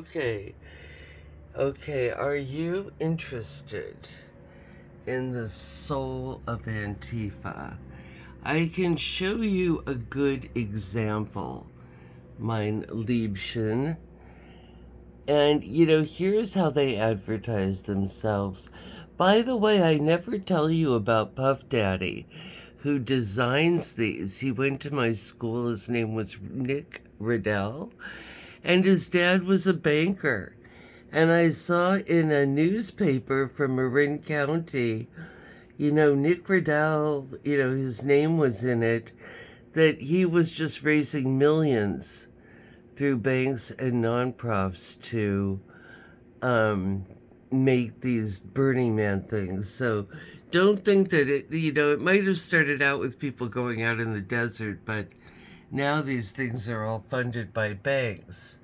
Okay, okay, are you interested in the soul of Antifa? I can show you a good example, mein Liebchen. And, here's how they advertise themselves. By the way, I never tell you about Puff Daddy, who designs these. He went to my school. His name was Nick Riddell, and his dad was a banker. And I saw in a newspaper from Marin County, Nick Riddell, his name was in it, that he was just raising millions through banks and nonprofits to make these Burning Man things. So don't think that it might have started out with people going out in the desert, but now these things are all funded by banks.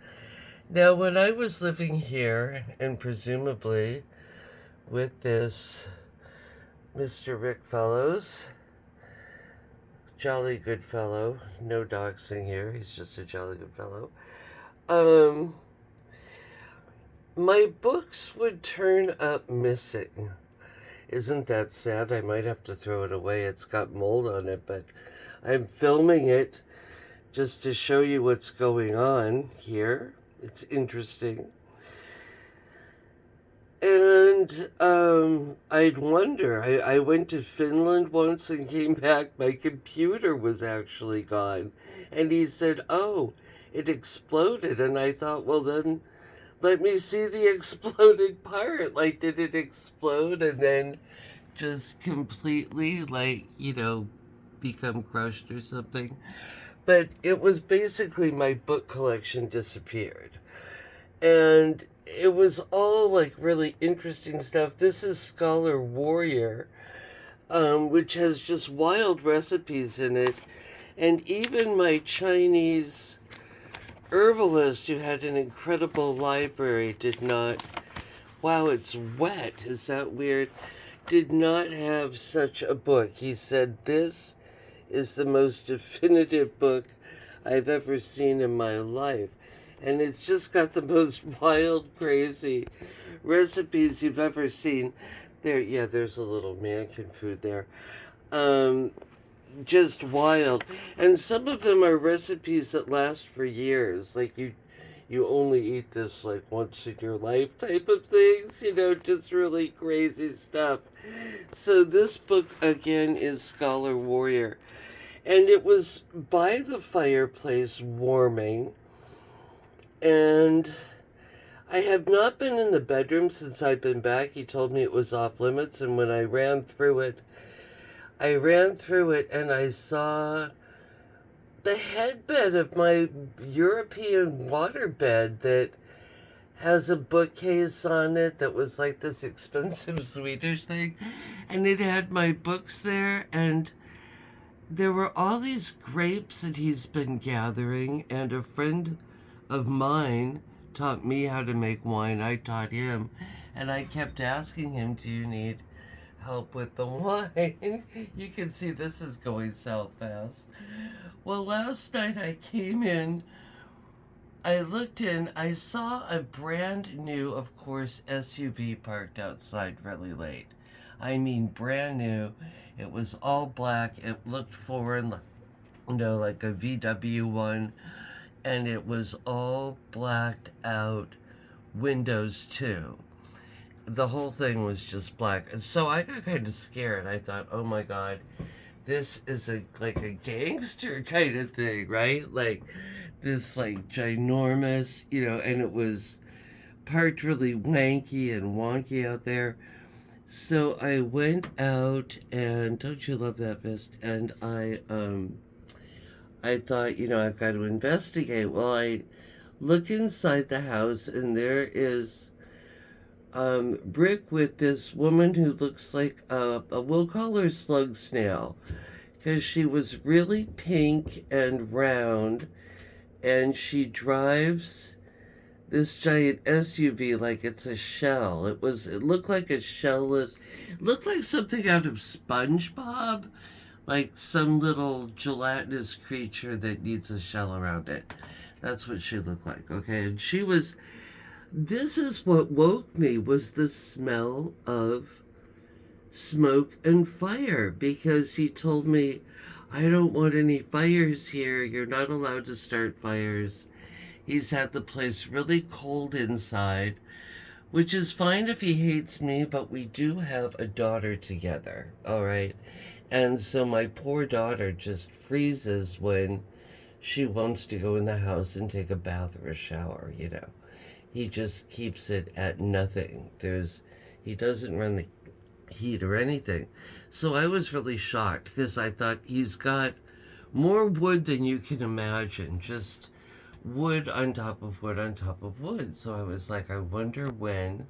Now, when I was living here, and presumably with this Mr. Rick Fellows, jolly good fellow, no doxing here, he's just a jolly good fellow, my books would turn up missing. Isn't that sad? I might have to throw it away. It's got mold on it, but I'm filming it just to show you what's going on here. It's interesting. And I'd wonder. I went to Finland once and came back. My computer was actually gone. And he said, "Oh, it exploded." And I thought, well, then let me see the exploded part. Like, did it explode and then just completely, become crushed or something? But it was basically my book collection disappeared. And it was all like really interesting stuff. This is Scholar Warrior, which has just wild recipes in it. And even my Chinese herbalist, who had an incredible library, did not. Wow, it's wet. Is that weird? Did not have such a book. He said, "This is the most definitive book I've ever seen in my life." And it's just got the most wild, crazy recipes you've ever seen. There, yeah, there's a little mannequin food there. Just wild. And some of them are recipes that last for years. Like you only eat this like once in your life type of things, just really crazy stuff. So this book again is Scholar Warrior. And it was by the fireplace warming. And I have not been in the bedroom since I've been back. He told me it was off limits, and when I ran through it and I saw the headbed of my European waterbed that has a bookcase on it that was like this expensive Swedish thing, and it had my books there, and there were all these grapes that he's been gathering, and a friend of mine taught me how to make wine. I taught him, and I kept asking him, "Do you need help with the wine?" You can see this is going south fast. Well, last night I came in, I looked in, I saw a brand new, of course, SUV parked outside really late. I mean, brand new. It was all black. It looked foreign, like a VW one. And it was all blacked out windows too. The whole thing was just black. And so I got kind of scared. I thought, oh my God, this is like a gangster kind of thing, right? Like this like ginormous, and it was parked really wanky and wonky out there. So I went out, and don't you love that vest? And I thought, I've got to investigate. Well, I look inside the house, and there is Brick with this woman who looks like we'll call her Slug Snail, because she was really pink and round, and she drives this giant SUV like it's a shell. It looked like a shellless, it looked like something out of SpongeBob, like some little gelatinous creature that needs a shell around it. That's what she looked like, okay? And she was this is what woke me, was the smell of smoke and fire, because he told me, I don't want any fires here. You're not allowed to start fires. He's had the place really cold inside, which is fine if he hates me, but we do have a daughter together, all right? And so my poor daughter just freezes when she wants to go in the house and take a bath or a shower, you know. He just keeps it at nothing. He doesn't run the heat or anything. So I was really shocked because I thought he's got more wood than you can imagine, just wood on top of wood on top of wood. So I was like, I wonder when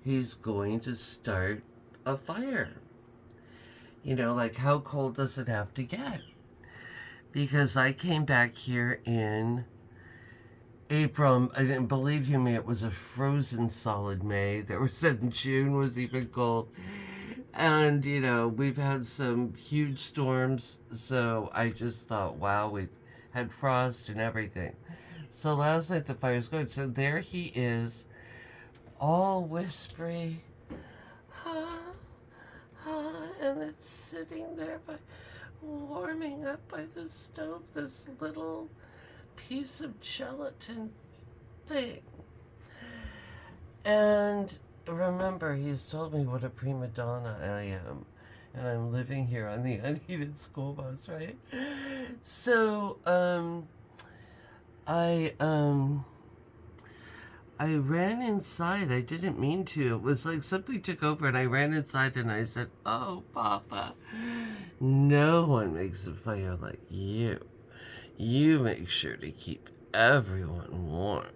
he's going to start a fire. You know, like, how cold does it have to get? Because I came back here in April, and believe you me, it was a frozen solid May. There was in June was even cold. And, you know, we've had some huge storms, so I just thought, wow, we've had frost and everything. So last night the fire's going. So there he is, all whispery, and it's sitting there warming up by the stove, this little piece of gelatin thing. And remember, he's told me what a prima donna I am, and I'm living here on the unheated school bus, right? So, I ran inside. I didn't mean to. It was like something took over, and I ran inside and I said, oh, Papa, no one makes a fire like you. You make sure to keep everyone warm.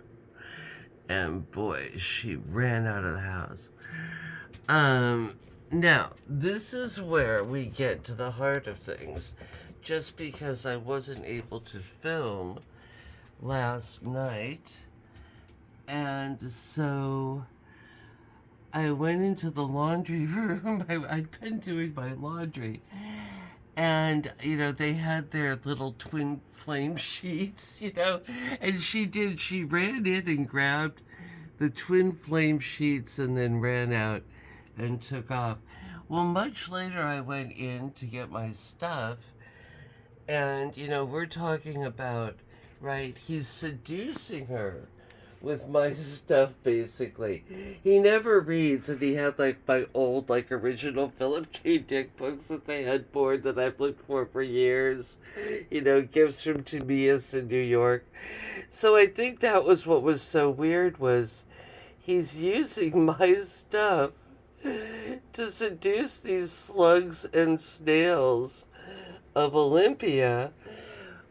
And boy, she ran out of the house. Now, this is where we get to the heart of things. Just because I wasn't able to film last night, and so I went into the laundry room. I'd been doing my laundry, and, you know, they had their little twin flame sheets, you know, and she ran in and grabbed the twin flame sheets and then ran out and took off. Well, much later I went in to get my stuff, and, you know, we're talking about, right, he's seducing her with my stuff, basically. He never reads, and he had, like, my old, like, original Philip K. Dick books that they had board that I've looked for years. You know, gifts from Timaeus in New York. So I think that was what was so weird, was he's using my stuff to seduce these slugs and snails of Olympia.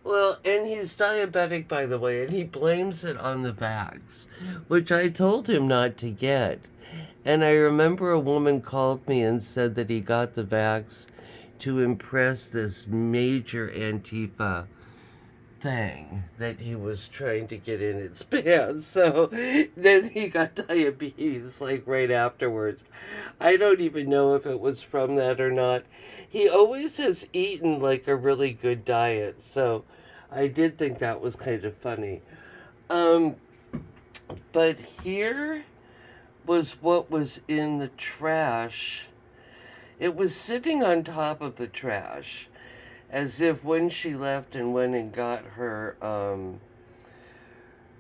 Well, and he's diabetic, by the way, and he blames it on the vax, which I told him not to get. And I remember a woman called me and said that he got the vax to impress this major Antifa thing that he was trying to get in its pants. So then he got diabetes, like, right afterwards. I don't even know if it was from that or not. He always has eaten, like, a really good diet, so I did think that was kind of funny. But here was what was in the trash. It was sitting on top of the trash, as if when she left and went and got her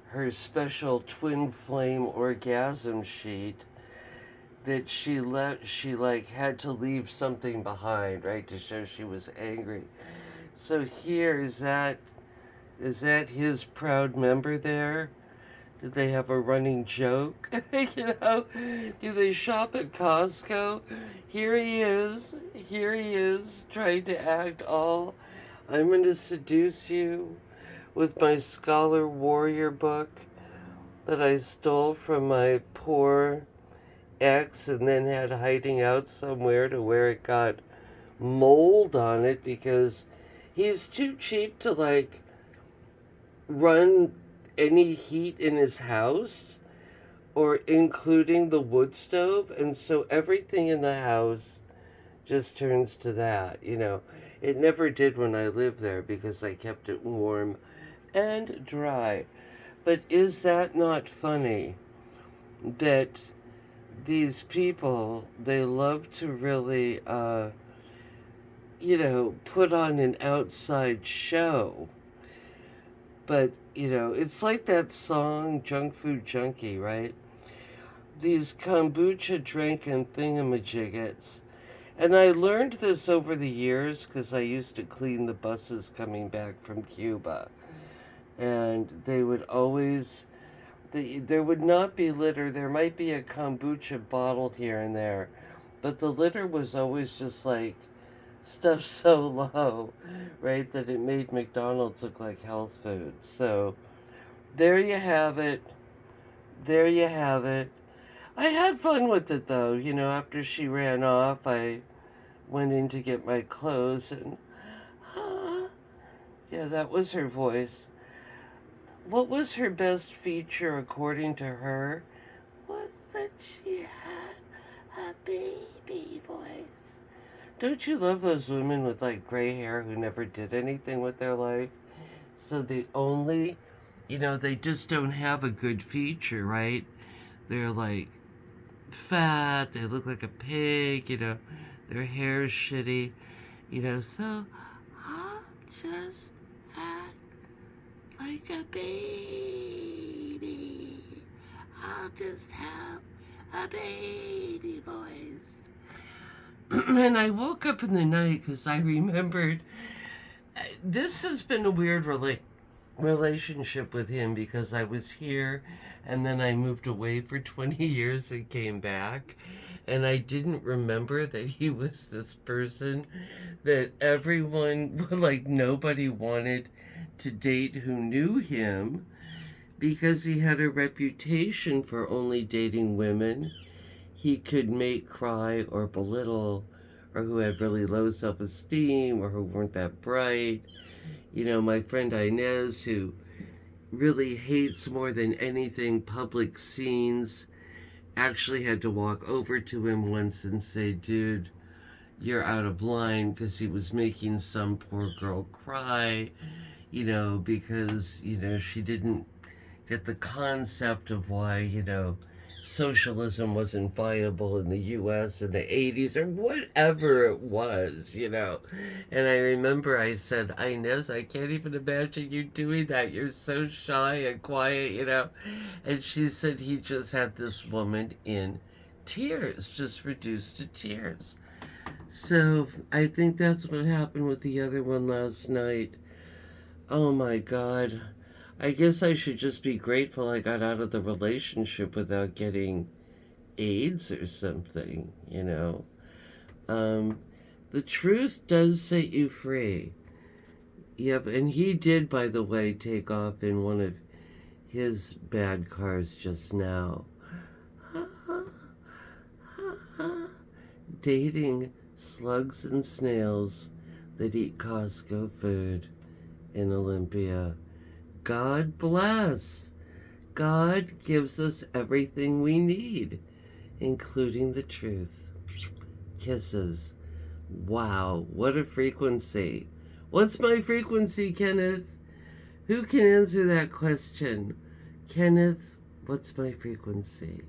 her special twin flame orgasm sheet, that she like had to leave something behind, right, to show she was angry. So here, is that his proud member there? Did they have a running joke? You know, do they shop at Costco? Here he is, trying to act all, I'm going to seduce you with my Scholar Warrior book that I stole from my poor ex and then had hiding out somewhere to where it got mold on it because he's too cheap to, like, run any heat in his house, or including the wood stove, and so everything in the house just turns to that, you know. It never did when I lived there because I kept it warm and dry. But is that not funny? that these people, they love to really, put on an outside show. But, it's like that song, Junk Food Junkie, right? These kombucha drinking thingamajiggets. And I learned this over the years because I used to clean the buses coming back from Cuba. And they would always, there would not be litter. There might be a kombucha bottle here and there. But the litter was always just like stuff so low, right, that it made McDonald's look like health food. So there you have it. There you have it. I had fun with it though. After she ran off, I went in to get my clothes and, yeah, that was her voice. What was her best feature, according to her, was that she had a baby voice. Don't you love those women with like gray hair who never did anything with their life? So the only, they just don't have a good feature, right? They're like fat, they look like a pig, their hair's shitty, so I'll just act like a baby. I'll just have a baby voice. And I woke up in the night because I remembered this has been a weird relationship with him because I was here and then I moved away for 20 years and came back. And I didn't remember that he was this person that everyone, like nobody wanted to date who knew him because he had a reputation for only dating women he could make cry or belittle, or who had really low self-esteem or who weren't that bright. My friend Inez, who really hates more than anything public scenes, actually had to walk over to him once and say, dude, you're out of line, because he was making some poor girl cry, because, she didn't get the concept of why, socialism wasn't viable in the U.S. in the 80s or whatever it was, And I remember I said, Inez, I can't even imagine you doing that. You're so shy and quiet, And she said he just had this woman in tears, just reduced to tears. So I think that's what happened with the other one last night. Oh my God. I guess I should just be grateful I got out of the relationship without getting AIDS or something, The truth does set you free. Yep, and he did, by the way, take off in one of his bad cars just now. Dating slugs and snails that eat Costco food in Olympia. God bless. God gives us everything we need, including the truth. Kisses. Wow, what a frequency. What's my frequency, Kenneth? Who can answer that question? Kenneth, what's my frequency?